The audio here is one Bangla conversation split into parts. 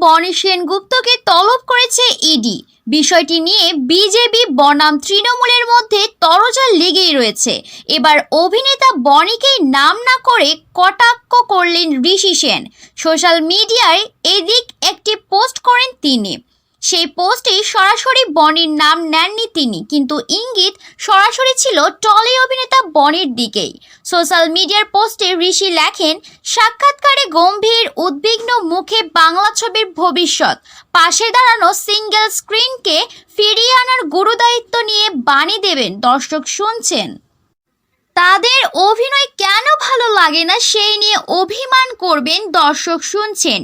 বনি সেনগুপ্তকে তলব করেছে ইডি। বিষয়টি নিয়ে বিজেপি বনাম তৃণমূলের মধ্যে তরজা লেগেই রয়েছে। এবার অভিনেতা বনিকেই নাম না করে কটাক্ষ করলেন ঋষি সেন। সোশ্যাল মিডিয়ায় এদিক একটি পোস্ট করেন তিনি। সেই পোস্টে সরাসরি বনির নাম নেননি তিনি, কিন্তু ইঙ্গিত সরাসরি ছিল টলি অভিনেতা বনির দিকেই। সোশ্যাল মিডিয়ার পোস্টে ঋষি লেখেন, সাক্ষাৎকারে গম্ভীর উদ্বিগ্ন মুখে বাংলা ছবির ভবিষ্যৎ, পাশে দাঁড়ানো সিঙ্গেল স্ক্রিনকে ফিরিয়ে আনার গুরুদায়িত্ব নিয়ে বাণী দেবেন দর্শক শুনছেন। তাদের অভিনয় কেন ভালো লাগে না সেই নিয়ে অভিমান করবেন দর্শক শুনছেন।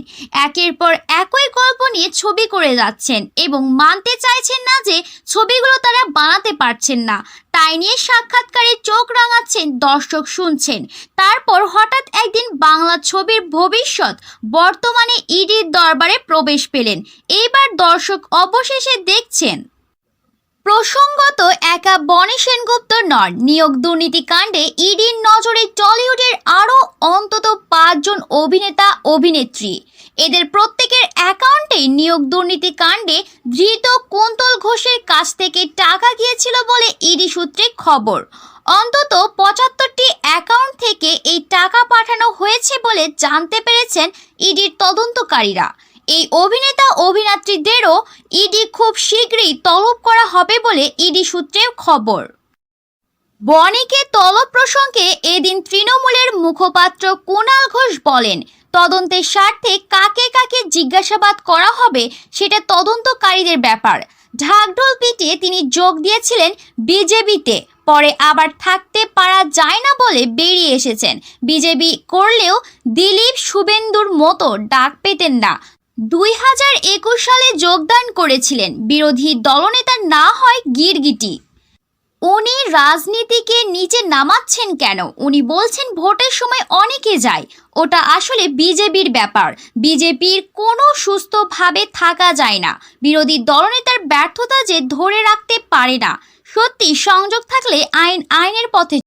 একের পর একই গল্প নিয়ে ছবি করে যাচ্ছেন এবং মানতে চাইছেন না যে ছবিগুলো তারা বানাতে পারছেন না। তাই নিয়ে সাক্ষাৎকারে চোখ রাঙাচ্ছেন দর্শক শুনছেন। তারপর হঠাৎ একদিন বাংলা ছবির ভবিষ্যৎ বর্তমানে ইডির দরবারে প্রবেশ পেলেন। এইবার দর্শক অবশেষে দেখছেন। প্রসঙ্গত একা বনি সেনগুপ্ত নন, নিয়োগ দুর্নীতি কাণ্ডে ইডির নজরে টলিউডের আরও অন্তত 5 জন অভিনেতা অভিনেত্রী। এদের প্রত্যেকের অ্যাকাউন্টে নিয়োগ দুর্নীতি কাণ্ডে ধৃত কুন্তল ঘোষের কাছ থেকে টাকা গিয়েছিল বলে ইডি সূত্রে খবর। অন্তত 75টি অ্যাকাউন্ট থেকে এই টাকা পাঠানো হয়েছে বলে জানতে পেরেছেন ইডির তদন্তকারীরা। এই অভিনেতা অভিনেত্রীদেরও ইডি খুব শীঘ্রই তলব করা হবে বলে ইডি সূত্রে খবর। বনিকে তলব প্রসঙ্গে এদিন তৃণমূলের মুখপাত্র কুণাল ঘোষ বলেন, তদন্তের স্বার্থে কাকে কাকে জিজ্ঞাসাবাদ করা হবে সেটা তদন্তকারীদের ব্যাপার। ঢাকঢোল পিটিয়ে তিনি যোগ দিয়েছিলেন বিজেপিতে, পরে আবার থাকতে পারা যায় না বলে বেরিয়ে এসেছেন। বিজেপি করলেও দিলীপ শুভেন্দুর মতো ডাক পেতেন না। 2021 সালে যোগদান করেছিলেন। বিরোধী দলনেতা না হয় গিরগিটি। উনি রাজনীতিকে নিচে নামাচ্ছেন কেন? উনি বলছেন ভোটের সময় অনেকে যায়, ওটা আসলে বিজেপির ব্যাপার। বিজেপির কোনো সুস্থভাবে থাকা যায় না। বিরোধী দলনেতার ব্যর্থতা যে ধরে রাখতে পারে না। সত্যি সংযোগ থাকলে আইনের পথে